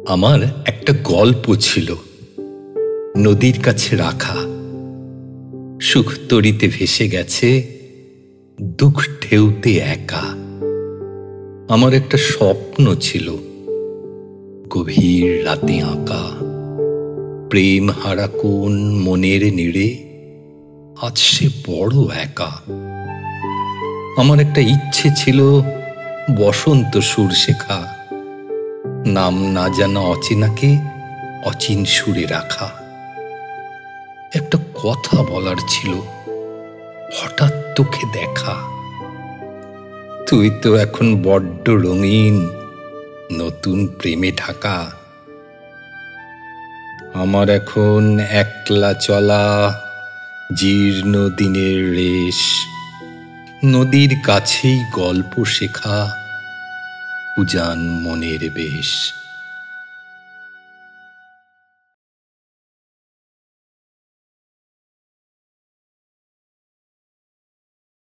আমার একটা গল্প ছিল, নদীর কাছে রাখা। সুখ তরিতে ভেসে গেছে, দুঃখ ঢেউতে একা। আমার একটা স্বপ্ন ছিল, গভীর রাতে আঁকা। প্রেম হারা কোন মনের নীড়ে আজ সে বড় একা। আমার একটা ইচ্ছে ছিল, বসন্ত সুর শেখা। নাম না জানা অচেনাকে অচিন সুরে রাখা। একটা কথা বলার ছিল, হঠাৎ তোকে দেখা। তুই তো এখন বড্ড রঙিন, নতুন প্রেমে ঢাকা। আমার এখন একলা চলা, জীর্ণ দিনের রেশ। নদীর কাছেই গল্প শেখা, উজান মনের বেশ।